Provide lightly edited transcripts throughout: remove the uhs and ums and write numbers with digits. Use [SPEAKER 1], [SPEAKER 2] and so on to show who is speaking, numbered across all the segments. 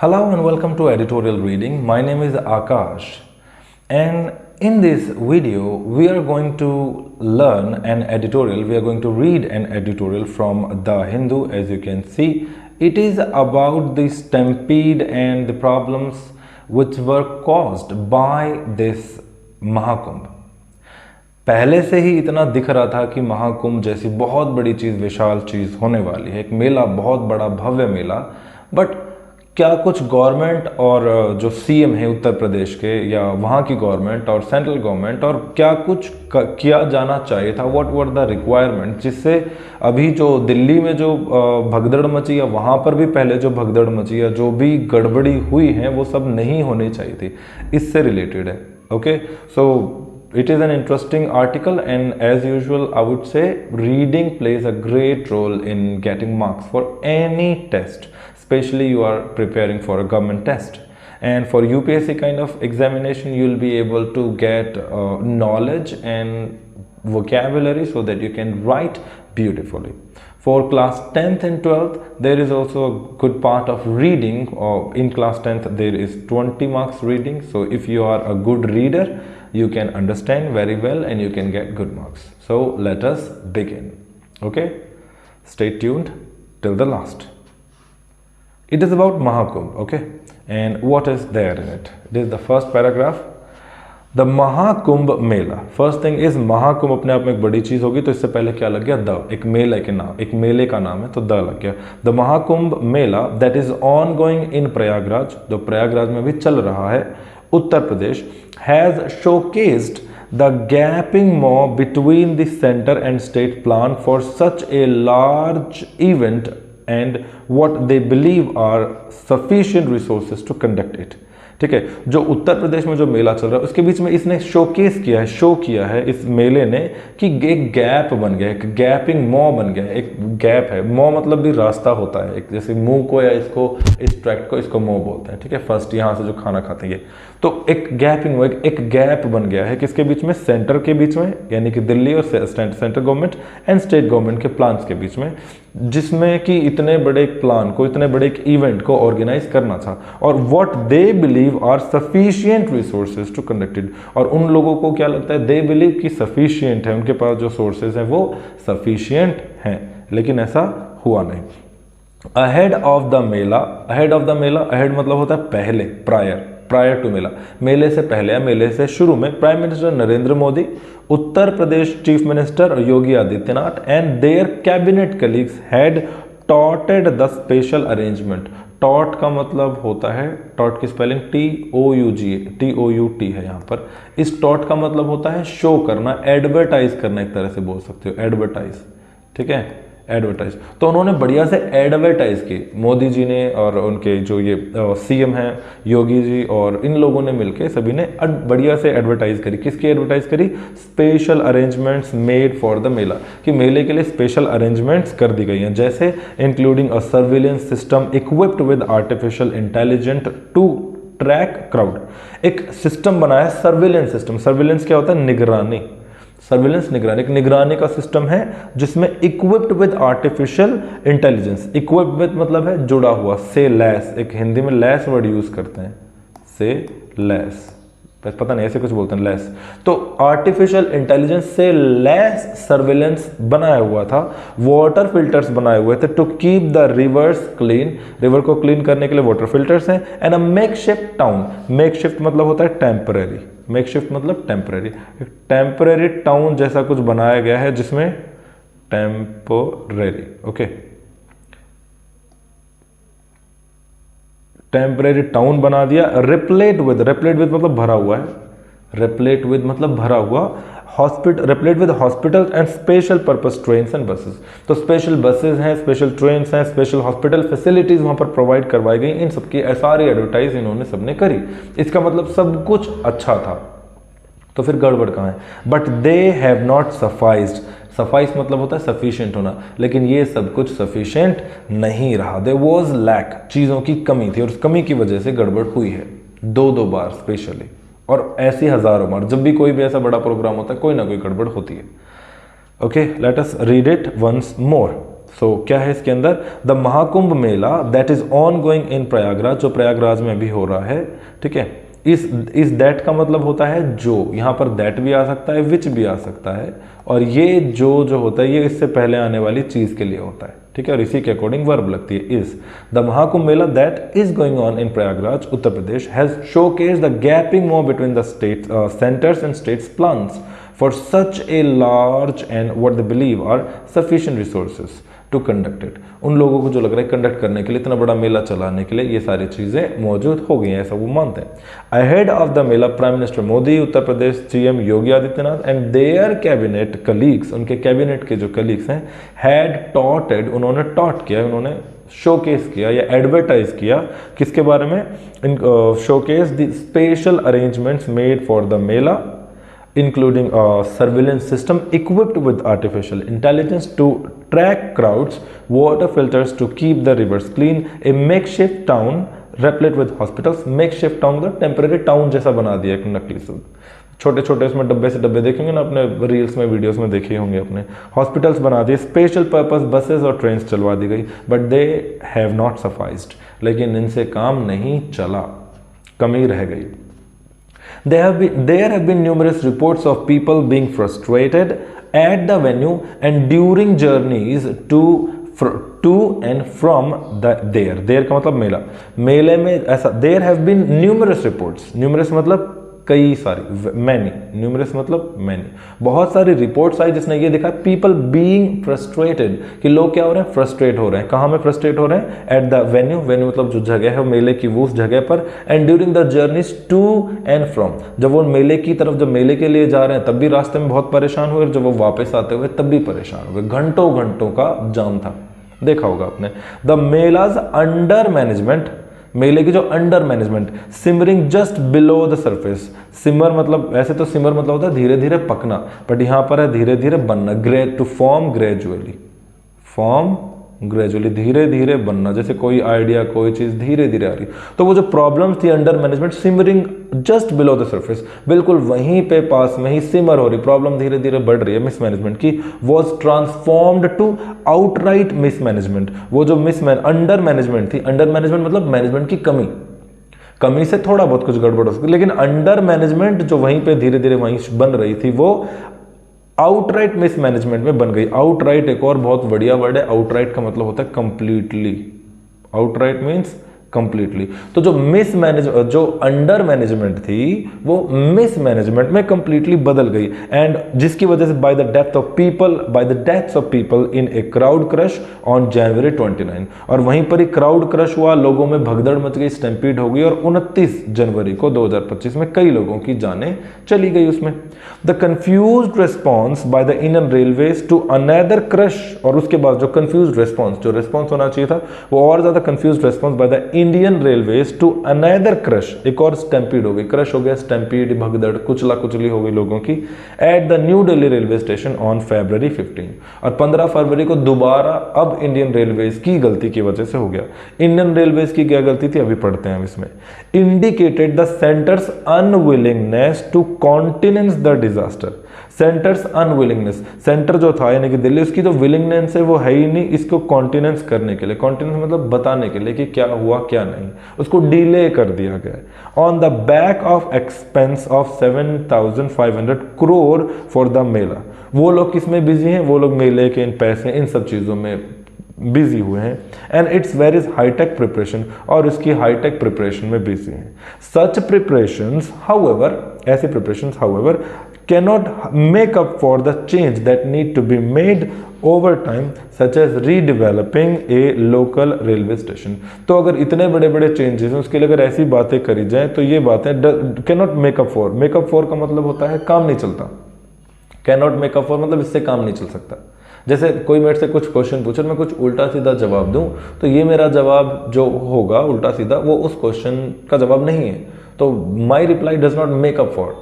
[SPEAKER 1] Hello and welcome to editorial reading. My name is Akash, and in this video we are going to learn an editorial. We are going to read an editorial from The Hindu. As you can see, it is about the stampede and the problems which were caused by this Mahakumbh. पहले से ही इतना दिख रहा था कि महाकुंभ जैसी बहुत बड़ी चीज़, विशाल चीज़ होने वाली है, एक मेला, बहुत बड़ा भव्य मेला. बट क्या कुछ गवर्नमेंट और जो सीएम है उत्तर प्रदेश के, या वहाँ की गवर्नमेंट और सेंट्रल गवर्नमेंट, और क्या कुछ किया जाना चाहिए था, व्हाट वर द रिक्वायरमेंट, जिससे अभी जो दिल्ली में जो भगदड़ मची, या वहाँ पर भी पहले जो भगदड़ मची, या जो भी गड़बड़ी हुई है, वो सब नहीं होनी चाहिए थी. इससे रिलेटेड है. Okay, so it is an interesting article, and as usual I would say reading plays a great role in getting marks for any test, especially you are preparing for a government test. And for UPSC kind of examination you will be able to get knowledge and vocabulary so that you can write beautifully. For class 10th and 12th there is also a good part of reading. In class 10th there is 20 marks reading, so if you are a good reader you can understand very well and you can get good marks. So let us begin. Okay, stay tuned till the last. It is about Mahakumbh. Okay, and what is there in it? This is the first paragraph. The Mahakumbh Mela. First thing is Mahakumbh अपने आप में एक बड़ी चीज होगी, तो इससे पहले क्या लग गया? द. एक मेले के नाम, एक मेले का नाम है, तो द लग गया. The Mahakumbh Mela that is on going in Prayagraj, जो प्रयागराज में भी चल रहा है, Uttar Pradesh, has showcased the gaping maw between the center and state plan for such a large event and what they believe are sufficient resources to conduct it. ठीक है, जो उत्तर प्रदेश में जो मेला चल रहा है उसके बीच में इसने शोकेस किया है, शो किया है इस मेले ने कि एक गैप बन गया, एक गैपिंग मॉ बन गया, एक गैप है. मॉ मतलब भी रास्ता होता है, एक जैसे मुंह को, या इसको, इस ट्रैक्ट को, इसको मॉ बोलते हैं. ठीक है, फर्स्ट यहाँ से जो खाना खाते हैं ये, तो एक गैपिंग, एक गैप बन गया है किसके बीच में? सेंटर के बीच में, यानी कि दिल्ली और central government and state government के प्लान्स के बीच में, जिसमें कि इतने बड़े एक प्लान को, इतने बड़े एक इवेंट को ऑर्गेनाइज करना था, और what they believe are sufficient resources to conduct it. और उन लोगों को क्या लगता है? दे बिलीव कि सफिशिएंट है, उनके पास जो सोर्सेज हैं वो सफिशिएंट हैं, लेकिन ऐसा हुआ नहीं. Ahead of the Mela, ahead of the Mela, ahead मतलब होता है पहले, प्रायर टू मेला, मेले से पहले या मेले से शुरू में, prime minister Narendra Modi, Uttar Pradesh chief minister Yogi Adityanath and their cabinet colleagues had touted the special arrangement. Tout का मतलब होता है, टॉट की स्पेलिंग TOUT है यहाँ पर. इस टॉट का मतलब होता है शो करना, एडवर्टाइज करना, एक तरह से बोल सकते हो, एडवर्टाइज. ठीक है, एडवर्टाइज. तो उन्होंने बढ़िया से एडवर्टाइज की, मोदी जी ने, और उनके जो ये सीएम हैं योगी जी, और इन लोगों ने मिलके सभी ने बढ़िया से एडवर्टाइज करी. किसकी एडवर्टाइज करी? Special arrangements made for the mela, कि मेले के लिए स्पेशल अरेंजमेंट्स कर दी गई हैं, जैसे including a surveillance system equipped with artificial intelligent to track crowd. एक सिस्टम बनाया, सर्विलेंस सिस्टम. सर्विलेंस क्या होता है? निगरानी. सर्विलेंस, निगरानी. एक निगरानी का सिस्टम है जिसमें equipped with artificial intelligence. Equipped with मतलब है जुड़ा हुआ, से लैस, एक हिंदी में लैस वर्ड यूज करते हैं, से लैस, पता नहीं ऐसे कुछ बोलते हैं, लैस. तो आर्टिफिशियल इंटेलिजेंस से लैस सर्विलेंस बनाया हुआ था. वाटर फिल्टर्स बनाए हुए थे to keep the rivers clean, river को क्लीन करने के लिए वाटर फिल्टर्स हैं. And a makeshift town, makeshift मतलब होता है टेम्पररी, मेकशिफ्ट मतलब टेम्पररी, एक टेम्पररी टाउन जैसा कुछ बनाया गया है जिसमें टेम्पररी, ओके, टेम्परेरी टाउन बना दिया. रिप्लेट विद मतलब भरा हुआ है, रिप्लेट विद मतलब भरा हुआ. Hospital, repellent with hospital and special purpose trains and buses. तो स्पेशल बसेस हैं, स्पेशल ट्रेन्स हैं, स्पेशल हॉस्पिटल फैसिलिटीज वहां पर प्रोवाइड करवाई गई. इन सबकी सारी एडवर्टाइज इन्होंने सबने करी. इसका मतलब सब कुछ अच्छा था, तो फिर गड़बड़ कहाँ है? But they have not sufficed. Suffice मतलब होता है सफिशिएंट होना, लेकिन ये सब कुछ सफिशिएंट नहीं रहा. देयर वाज लैक, चीज़ों की कमी थी, और उस कमी की वजह से गड़बड़ हुई है 2 बार स्पेशली, और ऐसी हजारों बार. जब भी कोई भी ऐसा बड़ा प्रोग्राम होता है कोई ना कोई गड़बड़ होती है. Okay, let us read it once more. So क्या है इसके अंदर, the Mahakumbh Mela that is on going in Prayagraj, जो प्रयागराज में भी हो रहा है, ठीक है। इस दैट का मतलब होता है जो, यहाँ पर दैट भी आ सकता है, विच भी आ सकता है, और ये जो होता है ये इससे पहले आने वाली चीज के लिए होता है, ठीक है, और इसी के अकॉर्डिंग वर्ब लगती है is. The Mahakumbh Mela that is going on in Prayagraj Uttar Pradesh has showcased the gaping more between the state centres and states plans for such a large and what they believe are sufficient resources to conduct it. उन लोगों को जो लग रहा है conduct करने के लिए, इतना बड़ा मेला चलाने के लिए ये सारी चीजें मौजूद हो गई हैं, ऐसा वो मानते हैं। Ahead of the Mela prime minister Modi, Uttar Pradesh CM Yogi Adityanath and their cabinet colleagues, उनके कैबिनेट के जो कलीग्स हैं, हैड टॉटेड, उन्होंने टॉट किया, उन्होंने शोकेस किया या एडवर्टाइज किया किसके बारे में, in showcase the special arrangements made for the mela including a surveillance system equipped with artificial intelligence to track crowds, water filters to keep the rivers clean, a makeshift town replete with hospitals। makeshift town मतलब temporary town जैसा बना दिया एक नकली से, छोटे छोटे उसमें डब्बे से डब्बे देखेंगे ना अपने रील्स में, वीडियोस में देखे होंगे अपने, हॉस्पिटल्स बना दिए, स्पेशल पर्पस बसेस और ट्रेन चलवा दी गई, बट दे हैव नॉट सफाइज्ड, लेकिन इनसे काम नहीं चला, कमी रह गई। There have been numerous reports of people being frustrated at the venue and during journeys to and from there का मतलब मेला, मेले में ऐसा, there have been numerous reports, numerous मतलब कई सारी, मैनी, न्यूमरस मतलब मैनी, बहुत सारी रिपोर्ट्स आई जिसने ये देखा पीपल बीइंग फ्रस्ट्रेटेड, कि लोग क्या हो रहे हैं, फ्रस्ट्रेट हो रहे हैं। कहाँ में फ्रस्ट्रेट हो रहे हैं, एट द वेन्यू, वेन्यू मतलब जो जगह है मेले की वो उस जगह पर, and during the journeys to and from, जब वो मेले की तरफ, जब मेले के लिए जा रहे हैं तब भी रास्ते में बहुत परेशान हुए, और जब वो वापस आते हुए तब भी परेशान हुए, घंटों घंटों का जाम था, देखा होगा आपने। द मेलाज अंडर मैनेजमेंट, मेले की जो under management, simmering just below the surface, simmer मतलब, ऐसे तो सिमर मतलब होता है धीरे धीरे पकना, बट यहां पर है धीरे धीरे बनना, to form gradually, form gradually, धीरे धीरे बनना, जैसे कोई आइडिया कोई चीज धीरे धीरे आ रही। तो वो जो प्रॉब्लम थी under management, simmering just below the surface, बिल्कुल वहीं पे पास में ही सिमर हो रही, प्रॉब्लम धीरे धीरे बढ़ रही है मिसमैनेजमेंट की, was transformed to outright mismanagement. वो जो अंडर मैनेजमेंट थी, अंडर मैनेजमेंट मतलब मैनेजमेंट की कमी, कमी से थोड़ा बहुत कुछ गड़बड़ हो सकती, लेकिन अंडर मैनेजमेंट जो वहीं पे धीरे धीरे वहीं बन रही थी, वो आउटराइट मिसमैनेजमेंट में बन गई। आउटराइट एक और बहुत बढ़िया वर्ड है, आउटराइट का मतलब होता है कंप्लीटली, आउटराइट मींस कंप्लीटली। तो जो अंडर मैनेजमेंट थी वो मिसमैनेजमेंट में कंप्लीटली बदल गई, एंड जिसकी वजह से bye the death of people in a crowd crush on January 29, और वहीं पर ही क्राउड क्रश हुआ, लोगों में भगदड़ मच गई, स्टैम्पीड हो गई, और 29 जनवरी को 2025 में कई लोगों की जानें चली गई उसमें। The confused response by the Indian railways to another crush, और उसके बाद जो कंफ्यूज्ड रिस्पॉन्स, जो रिस्पॉन्स होना चाहिए था वो और ज्यादा confused response by the Indian railways to another crush, एक और स्टैम्पीड हो गई, क्रश हो गया, स्टैम्पीड, भगदड़, कुचला कुचली हो गई लोगों की, at the new Delhi railway station on February 15, और 15 फरवरी को दोबारा अब इंडियन रेलवेज की गलती की वजह से हो गया। इंडियन रेलवेज की क्या गलती थी अभी पढ़ते हैं इसमें। Indicated the centres unwillingness to countenance the disaster, centres unwillingness, centre जो था यानी कि दिल्ली, उसकी जो विलिंगनेस है वो है ही नहीं इसको कॉन्टिनेंस करने के लिए, कॉन्टिनेंस मतलब बताने के लिए कि क्या हुआ क्या नहीं, उसको डिले कर दिया गया। On the back of expense of 7,500 crore for the mela, वो लोग किसमें बिजी हैं, वो लोग मेले के इन पैसे इन सब चीजों में बिजी हुए हैं, and it's very hitech preparation, और इसकी हाईटेक प्रिपरेशन में बिजी हैं। सच प्रिपरेशंस हाउएवर, ऐसे preparations however cannot make up for the change that need to be made over time, such as redeveloping a local railway station। तो अगर इतने बड़े बड़े चेंजेस हैं उसके लिए अगर ऐसी बातें करी जाए तो ये बातें cannot make up for, make up for का मतलब होता है काम नहीं चलता, cannot make up for मतलब इससे काम नहीं चल सकता। जैसे कोई मेरे से कुछ क्वेश्चन पूछे, मैं कुछ उल्टा सीधा जवाब दूं तो ये मेरा जवाब जो होगा उल्टा सीधा वो उस क्वेश्चन का जवाब नहीं है, तो माई reply does not make up for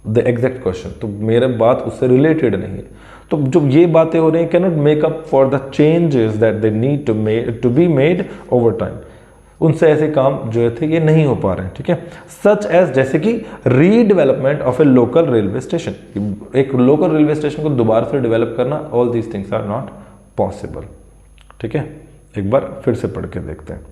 [SPEAKER 1] the exact question, तो मेरे बात उससे रिलेटेड नहीं है। तो जो ये बातें हो रही हैं, cannot make up for the changes that they need to be made over time, उनसे ऐसे काम जो थे ये नहीं हो पा रहे हैं, ठीक है। सच एज जैसे कि redevelopment of a local railway station, एक लोकल रेलवे स्टेशन को दोबारा से डेवलप करना, all these things are not possible. ठीक है, एक बार फिर से पढ़ के देखते हैं।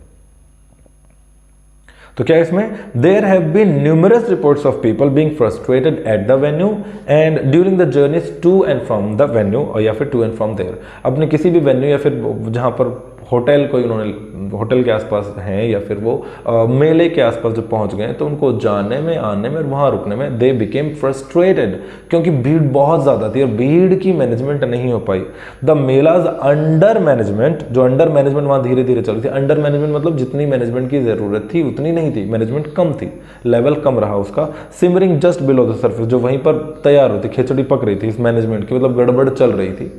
[SPEAKER 1] तो क्या इसमें there have been numerous reports of people being frustrated at the venue and during the journeys to and from the venue, और या फिर टू एंड फ्रॉम देयर, अपने किसी भी वेन्यू या फिर जहां पर होटल कोई उन्होंने होटल के आसपास हैं या फिर वो मेले के आसपास जब पहुंच गए तो उनको जाने में, आने में और वहां रुकने में दे बिकेम फ्रस्ट्रेटेड, क्योंकि भीड़ बहुत ज़्यादा थी और भीड़ की मैनेजमेंट नहीं हो पाई। द मेलाज अंडर मैनेजमेंट, जो अंडर मैनेजमेंट वहाँ धीरे धीरे चल रही थी। अंडर मैनेजमेंट मतलब जितनी मैनेजमेंट की ज़रूरत थी उतनी नहीं थी, मैनेजमेंट कम थी, लेवल कम रहा उसका। Simmering just below the surface, जो वहीं पर तैयार होती, खिचड़ी पक रही थी इस मैनेजमेंट की, मतलब गड़बड़ चल रही थी।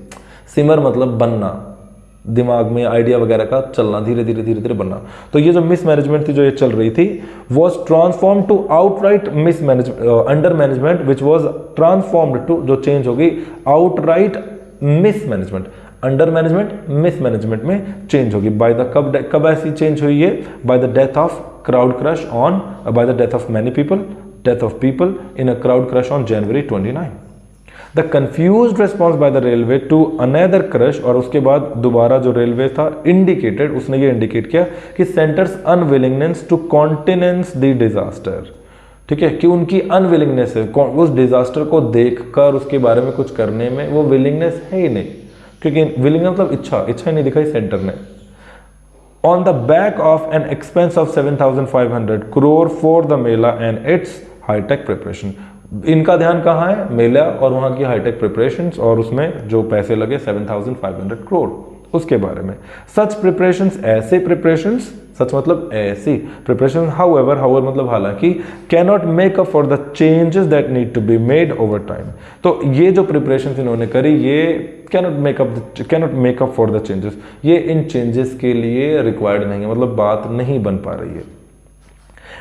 [SPEAKER 1] सिमर मतलब बनना, दिमाग में आइडिया वगैरह का चलना, धीरे धीरे धीरे धीरे बनना। तो ये जो मिस मैनेजमेंट थी जो ये चल रही थी was transform to outright mismanagement, under management which was transformed to, जो चेंज होगी outright mismanagement, under management mismanagement में चेंज होगी। बाय द कब ऐसी चेंज हुई है? By the death of crowd crush on, by the death of many people, death of people in a crowd crush on January 29। The confuse response by the railway to another crush, और उसके बाद दोबारा जो railway था indicated, उसने ये indicate किया कि centres unwillingness to countenance the disaster, ठीक है, कि उनकी अनविलिंगनेस है उस डिजास्टर को देखकर उसके बारे में कुछ करने में, वो विलिंगनेस है ही नहीं, क्योंकि विलिंगनेस मतलब इच्छा ही नहीं दिखाई सेंटर ने। On the back of an expense of 7,500 crore for the mela and its hi-tech preparation, इनका ध्यान कहाँ है? मेला और वहाँ की हाईटेक प्रिपरेशंस, और उसमें जो पैसे लगे 7,500 crore, उसके बारे में। सच प्रिपरेशंस, ऐसे प्रिपरेशंस, सच मतलब ऐसी प्रिपरेशन, हाउएवर मतलब हालांकि, cannot make up for the changes that need to be made over time. तो ये जो प्रिपरेशंस इन्होंने करी ये cannot make up for the changes, ये इन चेंजेस के लिए रिक्वायर्ड नहीं है, मतलब बात नहीं बन पा रही है।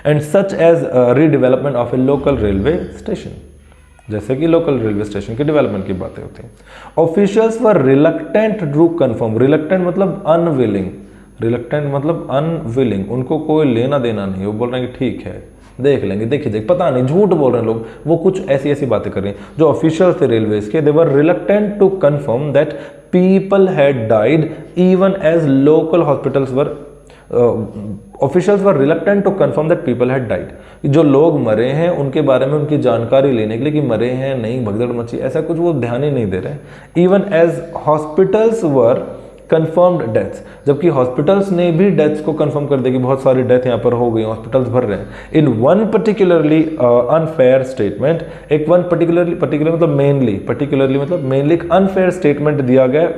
[SPEAKER 1] And such as redevelopment of a local railway station, जैसे कि लोकल रेलवे स्टेशन के डेवलपमेंट की बातें होती हैं। Officials were reluctant to confirm, reluctant मतलब अनविलिंग, रिलक्टेंट मतलब अनविलिंग, उनको कोई लेना देना नहीं, वो बोल रहे हैं कि ठीक है देख लेंगे, देखिए पता नहीं, झूठ बोल रहे हैं लोग, वो कुछ ऐसी ऐसी बातें कर रहे हैं। जो ऑफिशियल थे रेलवेज के, they were reluctant to confirm that people had died even as local hospitals were, officials were reluctant to confirm that people had died, जो लोग मरे हैं उनके बारे में उनकी जानकारी लेने के लिए कि मरे हैं नहीं, भगदड़ मची, ऐसा कुछ वो ध्यान ही नहीं दे रहे। इवन एज हॉस्पिटल्स वर कंफर्म्ड डेथ्स, जबकि हॉस्पिटल्स ने भी डेथ्स को कंफर्म कर दिया कि बहुत सारी डेथ यहाँ पर हो गई, हॉस्पिटल्स भर रहे हैं। In one particularly unfair statement, एक वन पर्टिकुलर मतलब मेनली एक अनफेयर स्टेटमेंट दिया गया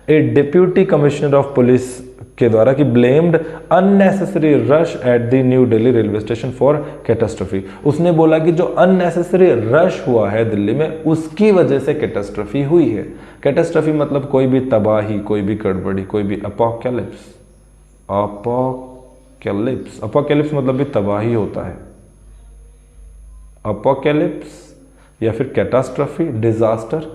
[SPEAKER 1] ए डिप्यूटी कमिश्नर ऑफ पुलिस के द्वारा कि blamed unnecessary rush at the new Delhi railway station for catastrophe. उसने बोला कि जो अननेसेसरी रश हुआ है दिल्ली में उसकी वजह से कैटास्ट्रफी हुई है। कैटास्ट्रफी मतलब कोई भी तबाही, कोई भी गड़बड़ी, कोई भी अपोकैलिप्स, अपोकैलिप्स मतलब भी तबाही होता है। अपोकैलिप्स या फिर catastrophe, disaster.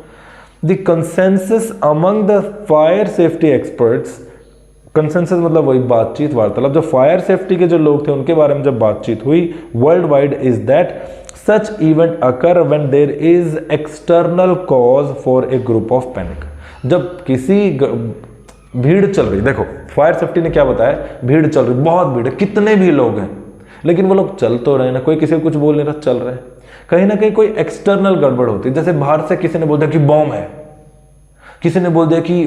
[SPEAKER 1] The consensus among the fire safety experts, consensus मतलब वही बातचीत, वार्तालाप, जो फायर सेफ्टी के जो लोग थे उनके बारे में जब बातचीत हुई world wide, is that such event occur when there is external cause for a group of panic. जब किसी भीड़ चल रही, देखो फायर सेफ्टी ने क्या बताया, भीड़ चल रही, बहुत भीड़ है, कितने भी लोग हैं, लेकिन वो लोग चल तो रहे ना, कोई किसी को कुछ बोल नहीं रहा, चल रहे हैं। कहीं ना कहीं कोई एक्सटर्नल गड़बड़ होती है, जैसे बाहर से किसी ने बोल दिया कि बॉम्ब है, किसी ने बोल दिया कि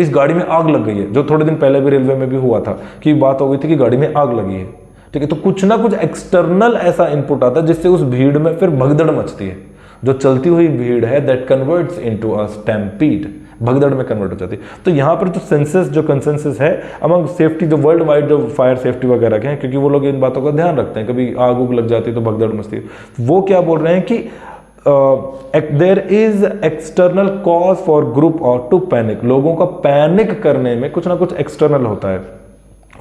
[SPEAKER 1] इस गाड़ी में आग लग गई है, जो थोड़े दिन पहले भी रेलवे में भी हुआ था कि बात हो गई थी कि गाड़ी में आग लगी है, ठीक है। तो कुछ ना कुछ एक्सटर्नल ऐसा इनपुट आता है जिससे उस भीड़ में फिर भगदड़ मचती है। जो चलती हुई भीड़ है that converts into a stampede, भगदड़ में कन्वर्ट हो जाती है। तो यहाँ पर जो कंसेंसस है अमंग सेफ्टी, जो वर्ल्ड वाइड जो फायर सेफ्टी वगैरह के हैं, क्योंकि वो लोग इन बातों का ध्यान रखते हैं, कभी आग उग लग जाती है तो भगदड़ मचती है, वो क्या बोल रहे हैं कि there is external cause for group और टू पैनिक, लोगों का पैनिक करने में कुछ ना कुछ एक्सटर्नल होता है।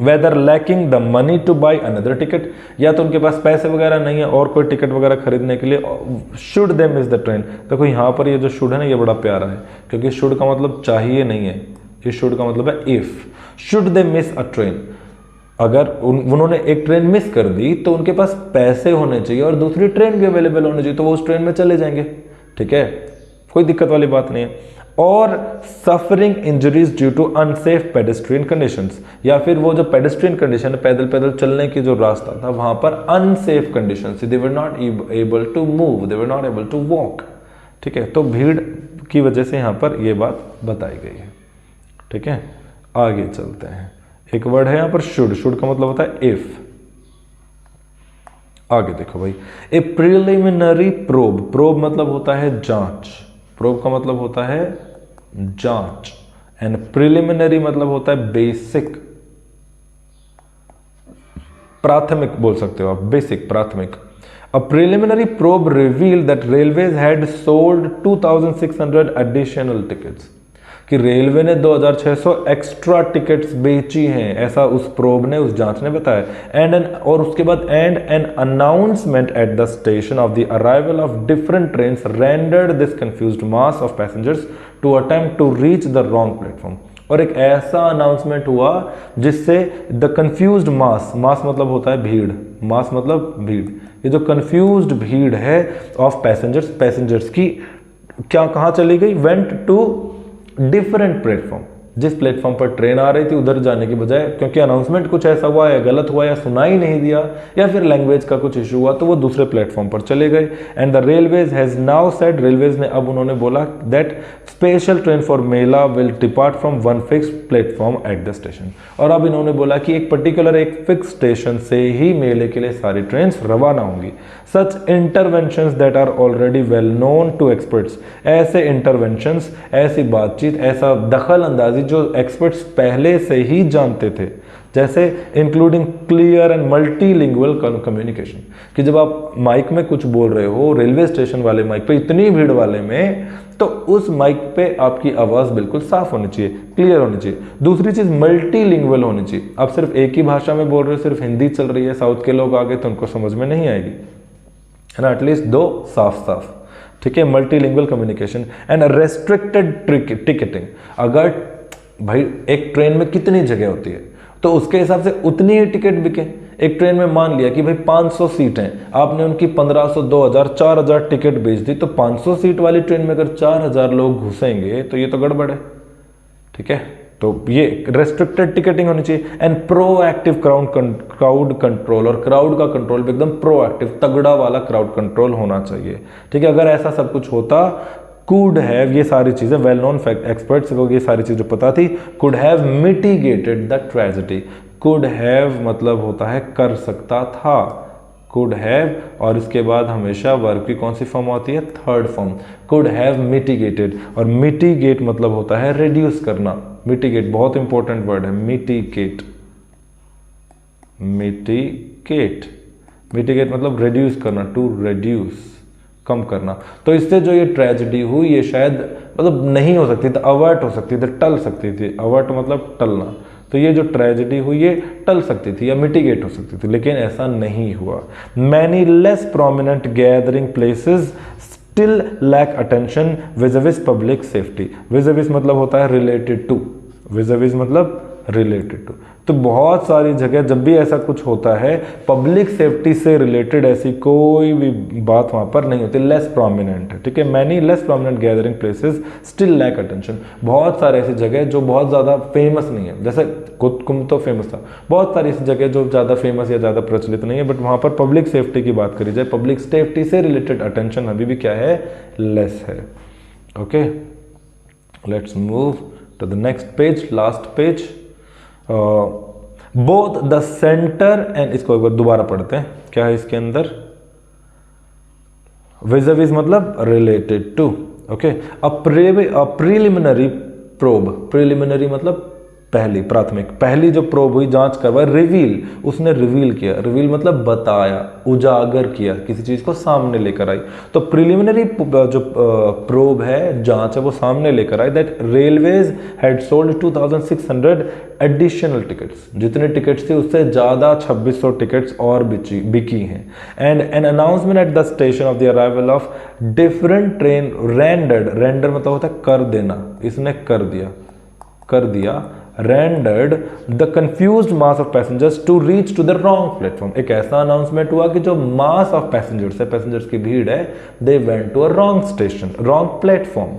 [SPEAKER 1] Whether lacking the money to buy another ticket, या तो उनके पास पैसे वगैरह नहीं है और कोई टिकट वगैरह खरीदने के लिए, should they miss the train. देखो यहाँ पर ये जो शुड है ना, ये बड़ा प्यारा है, क्योंकि शुड का मतलब चाहिए नहीं है, ये शुड का मतलब है if. Should they miss a train, अगर उन्होंने एक ट्रेन मिस कर दी तो उनके पास पैसे होने चाहिए और दूसरी ट्रेन भी अवेलेबल होनी चाहिए, तो वो उस ट्रेन में चले जाएंगे, ठीक है, कोई दिक्कत वाली बात नहीं है। और suffering injuries due to unsafe pedestrian conditions, या फिर वो जो पेडेस्ट्रियन कंडीशन पैदल पैदल चलने की जो रास्ता था वहां पर unsafe condition, they were not able to move, they were not able to walk. ठीक है, तो भीड़ की वजह से यहाँ पर ये बात बताई गई है। ठीक है, आगे चलते हैं। एक वर्ड है यहाँ पर शुड, शुड का मतलब होता है इफ। आगे देखो भाई, ए प्रिलिमिनरी प्रोब, प्रोब मतलब होता है जांच, प्रोब का मतलब होता है जांच, एंड प्रिलिमिनरी मतलब होता है बेसिक, प्राथमिक बोल सकते हो आप, बेसिक प्राथमिक। A preliminary probe revealed that railways had sold 2,600 additional tickets, कि रेलवे ने 2,600 एक्स्ट्रा टिकट्स बेची हैं, ऐसा उस प्रोब ने, उस जांच ने बताया। और उसके बाद and an announcement at the station of the arrival of different trains rendered this confused mass of passengers to attempt to reach the wrong platform. और एक ऐसा अनाउंसमेंट हुआ जिससे द कंफ्यूज्ड मास, मास मतलब होता है भीड़, मास मतलब भीड़, ये जो कंफ्यूज्ड भीड़ है ऑफ पैसेंजर्स, पैसेंजर्स की क्या कहाँ चली गई, वेंट टू डिफरेंट प्लेटफॉर्म, जिस प्लेटफॉर्म पर ट्रेन आ रही थी उधर जाने की बजाय, क्योंकि अनाउंसमेंट कुछ ऐसा हुआ या गलत हुआ या सुना ही नहीं दिया या फिर लैंग्वेज का कुछ इशू हुआ, तो वो दूसरे प्लेटफॉर्म पर चले गए। And the railways has now said, railways ने अब उन्होंने बोला that special train for Mela will depart from one fix platform eight the station. और अब इन्होंने बोला कि एक पर्टिकुलर एक फिक्स स्टेशन से ही मेले के लिए सारी ट्रेन रवाना होंगी। Such interventions that are already well known to experts, ऐसे इंटरवेंशंस, ऐसी बातचीत, ऐसा दखल अंदाजी जो एक्सपर्ट्स पहले से ही जानते थे, जैसे including clear and multilingual communication, कि जब आप माइक में कुछ बोल रहे हो, रेलवे स्टेशन वाले माइक पे, इतनी भीड़ वाले में, तो उस माइक पे आपकी आवाज बिल्कुल साफ होनी चाहिए, क्लियर होनी चाहिए। दूसरी चीज मल्टीलिंगुअल होनी चाहिए, आप सिर्फ एक ही भाषा में बोल रहे हो, सिर्फ हिंदी चल रही है, साउथ के लोग आ गए तो उनको समझ में नहीं आएगी, है ना, एटलीस्ट दो साफ साफ। ठीक है, multilingual communication and restricted ticketing. अगर भाई एक ट्रेन में कितनी जगह होती है तो उसके हिसाब से उतनी ही टिकट बिके। एक ट्रेन में मान लिया कि भाई 500 सीट हैं, आपने उनकी 1500, 2000, 4000 टिकट बेच दी, तो 500 सीट वाली ट्रेन में अगर 4000 लोग घुसेंगे तो ये तो गड़बड़ है। ठीक है, तो ये रेस्ट्रिक्टेड टिकटिंग होनी चाहिए। एंड प्रोएक्टिव क्राउड कंट्रोल, और क्राउड का कंट्रोल भी एकदम प्रोएक्टिव, तगड़ा वाला क्राउड कंट्रोल होना चाहिए। ठीक है, अगर ऐसा सब कुछ होता, कुड हैव, ये सारी चीजें वेल नोन फैक्ट, एक्सपर्ट्स को ये सारी चीजें पता थी, could have mitigated the tragedy. Could have मतलब होता है कर सकता था, कुड हैव, और इसके बाद हमेशा वर्ब की कौन सी फॉर्म होती है, third form, could have mitigated. और मिटिगेट मतलब होता है रिड्यूस करना, मिटिगेट बहुत इंपॉर्टेंट वर्ड है, मिटिगेट, मिटिगेट, मिटिगेट मतलब रिड्यूस करना, टू रिड्यूस, कम करना। तो इससे जो ये ट्रेजेडी हुई, ये शायद मतलब नहीं हो सकती थी, अवर्ट हो सकती थी, टल सकती थी, अवर्ट मतलब टलना, तो ये जो ट्रेजेडी हुई ये टल सकती थी या मिटिगेट हो सकती थी, लेकिन ऐसा नहीं हुआ। Many less prominent gathering places still lack attention viz public safety. Viz मतलब होता है रिलेटेड टू, विज़ मतलब रिलेटेड टू। तो बहुत सारी जगह जब भी ऐसा कुछ होता है, पब्लिक सेफ्टी से रिलेटेड ऐसी कोई भी बात वहां पर नहीं होती, लेस प्रोमिनेंट है। ठीक है, many less prominent gathering places still lack attention. बहुत सारे ऐसी जगह जो बहुत ज़्यादा फेमस नहीं है, जैसे कुंभ तो फेमस था, बहुत सारी ऐसी जगह जो ज़्यादा फेमस या ज़्यादा प्रचलित नहीं है, बट वहाँ पर पब्लिक सेफ्टी की बात करी जाए, पब्लिक सेफ्टी से रिलेटेड अटेंशन अभी भी क्या है, लेस है। Okay, let's move to the next page, last page. Both the centre and, इसको एक बार दोबारा पढ़ते हैं, क्या है इसके अंदर, विज़ मतलब related to. Okay, a preliminary probe, preliminary मतलब पहली, प्राथमिक, पहली जो प्रोब हुई, जांच करवाई, रिवील, उसने रिवील किया, रिवील मतलब बताया, उजागर किया, किसी चीज को सामने लेकर आई। तो प्रिलिमिनरी जो प्रोब है, जांच है, वो सामने लेकर आई that railways had sold 2600 additional tickets, जितने टिकट्स थे उससे ज्यादा 2600 टिकट्स और बिकी हैं। And an announcement at the station of the arrival of different train rendered, render मतलब होता है कर देना, इसने कर दिया rendered the confused mass of passengers to reach to the wrong platform। एक ऐसा अनाउंसमेंट हुआ कि जो मास ऑफ पैसेंजर्स है, पैसेंजर्स की भीड़ है, they went to a wrong station, wrong platform।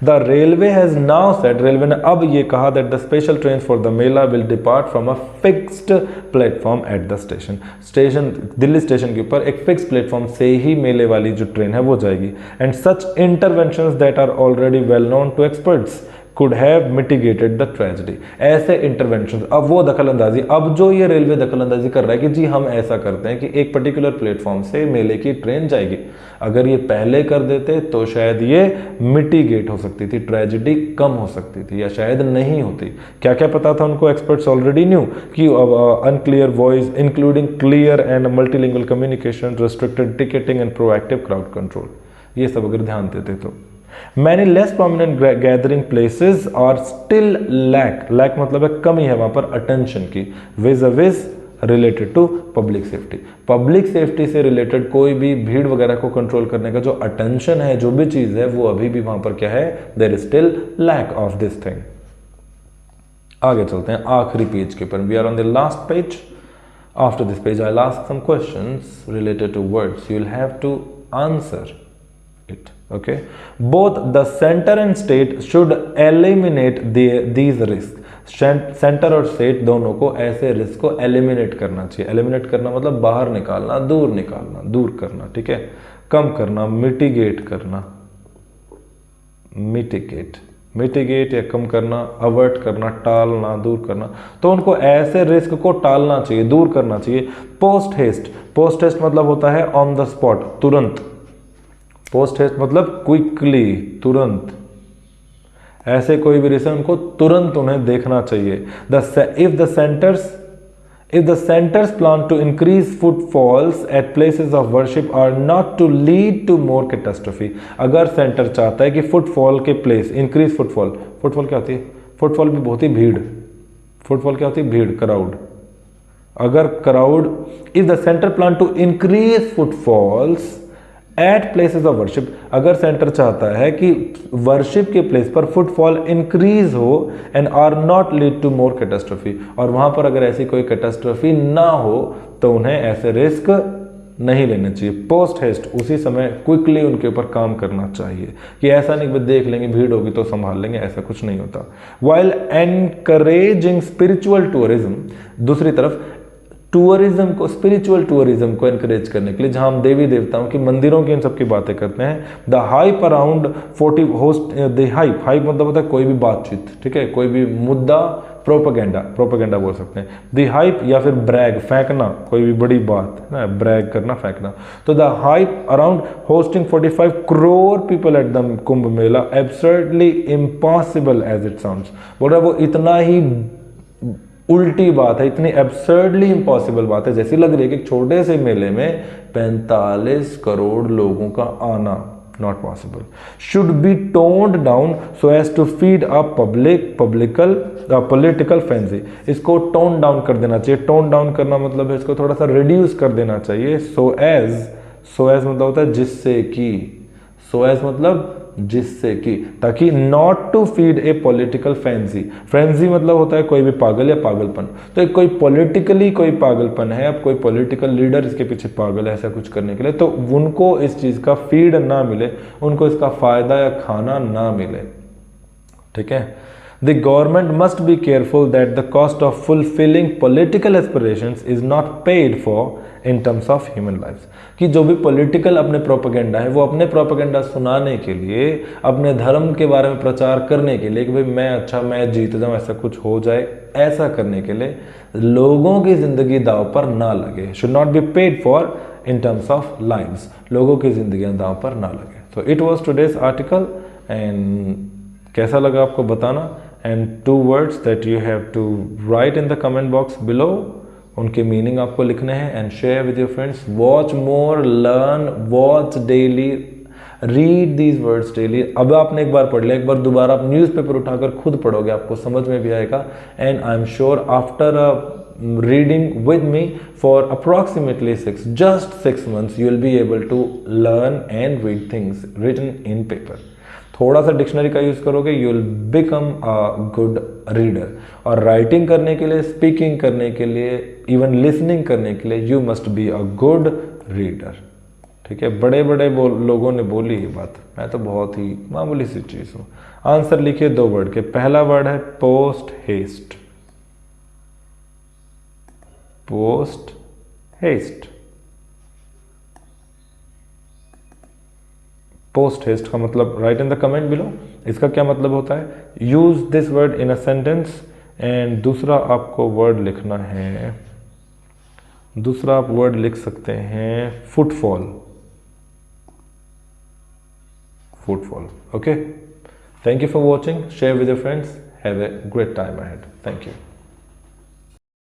[SPEAKER 1] The railway has now said, railway ने अब ये कहा that the special train for the Mela will depart from a fixed platform eight the station Delhi station के ऊपर एक fix platform से ही मेले वाली जो ट्रेन है वो जाएगी। And such interventions that are already well known to experts could have mitigated the tragedy। ऐसे इंटरवेंशन, अब वो दखल अंदाजी, अब जो ये रेलवे दखल अंदाजी कर रहा है कि जी हम ऐसा करते हैं कि एक पर्टिकुलर प्लेटफॉर्म से मेले की ट्रेन जाएगी, अगर ये पहले कर देते तो शायद ये मिटिगेट हो सकती थी, ट्रेजेडी कम हो सकती थी या शायद नहीं होती। क्या क्या पता था उनको, एक्सपर्ट्स ऑलरेडी न्यू कि unclear voice including clear and multilingual communication, restricted ticketing and proactive crowd control, ये सब अगर ध्यान देते तो। Many less prominent gathering places are still lack मतलब है कमी है वहां पर अटेंशन की, vis-a-vis related to public safety। Public safety से रिलेटेड कोई भी भीड़ वगैरह को कंट्रोल करने का जो अटेंशन है, जो भी चीज है, वो अभी भी वहां पर क्या है, there is still lack of this thing। आगे चलते हैं आखिरी पेज के ऊपर, we are on the last page। After this page I'll ask some questions related to words, you'll have to answer it। Okay, both the center and state should eliminate these risks। Centre और state दोनों को ऐसे risk को eliminate करना चाहिए। Eliminate करना मतलब बाहर निकालना, दूर करना, ठीक है, कम करना, मिटिगेट करना, मिटिगेट या कम करना, अवर्ट करना, टालना, दूर करना। तो उनको ऐसे रिस्क को टालना चाहिए, दूर करना चाहिए। पोस्ट हेस्ट मतलब होता है ऑन द स्पॉट, तुरंत। पोस्ट हेस्ट मतलब क्विकली, तुरंत। ऐसे कोई भी रीजन उनको तुरंत उन्हें देखना चाहिए। If the centre's plan to increase footfalls at places of worship are not to lead to more catastrophe. अगर सेंटर चाहता है कि फुटफॉल के प्लेस इंक्रीज, फुटफॉल क्या होती है, फुटफॉल भी बहुत ही भीड़, फुटफॉल क्या होती है, भीड़, क्राउड। अगर crowd, if the centre plan to increase footfalls at places of worship, अगर सेंटर चाहता है कि वर्शिप के प्लेस पर फुटफॉल इंक्रीज हो and are not lead to more catastrophe, और वहां पर अगर ऐसी कोई कैटास्ट्रोफी ना हो तो उन्हें ऐसे रिस्क नहीं लेने चाहिए। पोस्ट हेस्ट, उसी समय क्विकली उनके ऊपर काम करना चाहिए, कि ऐसा नहीं कि देख लेंगे भीड़ होगी तो संभाल लेंगे, ऐसा कुछ नहीं होता। वाइल एनकरेजिंग स्पिरिचुअल टूरिज्म, दूसरी तरफ टूरिज्म को, स्पिरिचुअल टूरिज्म को एनकरेज करने के लिए, जहां हम देवी देवताओं की, मंदिरों की, इन सब की बातें करते हैं। The hype around 40 host, the hype मतलब होता है कोई भी बातचीत, ठीक है, कोई भी मुद्दा, प्रोपेगेंडा बोल सकते हैं। द हाइप या फिर ब्रैग, फेंकना, कोई भी बड़ी बात ना, ब्रैग करना, फेंकना। तो the hype around hosting 45 crore people at the Kumbh Mela absurdly impossible as it sounds, बोल रहा है वो इतना ही उल्टी बात है, इतनी एब्सर्डली इम्पॉसिबल बात है जैसी लग रही है कि छोटे से मेले में 45 करोड़ लोगों का आना, not possible. Should be toned down so as to feed a political fancy, इसको टोन डाउन कर देना चाहिए। टोन डाउन करना मतलब है इसको थोड़ा सा रिड्यूस कर देना चाहिए। सो एज मतलब होता है जिससे कि, सो एज मतलब जिससे कि, ताकि not to feed a political frenzy मतलब होता है कोई भी पागल या पागलपन। तो एक कोई पॉलिटिकली कोई पागलपन है, अब कोई पॉलिटिकल लीडर इसके पीछे पागल है ऐसा कुछ करने के लिए, तो उनको इस चीज का फीड ना मिले, उनको इसका फायदा या खाना ना मिले, ठीक है। The government must be careful that the cost of fulfilling political aspirations is not paid for in terms of human lives। कि जो भी पॉलिटिकल अपने प्रोपेगेंडा है, वो अपने प्रोपेगेंडा सुनाने के लिए, अपने धर्म के बारे में प्रचार करने के लिए कि भाई मैं जीत जाऊँ, ऐसा कुछ हो जाए, ऐसा करने के लिए लोगों की जिंदगी दाव पर ना लगे। Should not be paid for in terms of lives, लोगों की जिंदगियां दाव पर ना लगे। तो it was today's article, and कैसा लगा आपको बताना। And 2 words that you have to write in the comment box below, उनके मीनिंग आपको लिखने हैं, and share with your friends. Watch more, learn, watch daily, read these words daily. अब आपने एक बार पढ़ लिया, एक बार दोबारा आप न्यूज़पेपर उठाकर खुद पढ़ोगे, आपको समझ में भी आएगा। And I am sure after reading with me for approximately 6 months you will be able to learn and read things written in paper। थोड़ा सा डिक्शनरी का यूज करोगे, you will become a good reader. और writing करने के लिए, speaking करने के लिए, इवन लिसनिंग करने के लिए, you must be a good reader. ठीक है, बड़े बड़े लोगों ने बोली ये बात, मैं तो बहुत ही मामूली सी चीज़ हूँ। आंसर लिखिए 2 वर्ड के। पहला वर्ड है posthaste. Posthaste. Posthaste का मतलब write in the comment below, इसका क्या मतलब होता है। Use this word in a sentence. And दूसरा आपको वर्ड लिखना है, दूसरा आप वर्ड लिख सकते हैं footfall. Footfall. Okay, thank you for watching. Share with your friends. Have a great time ahead. Thank you.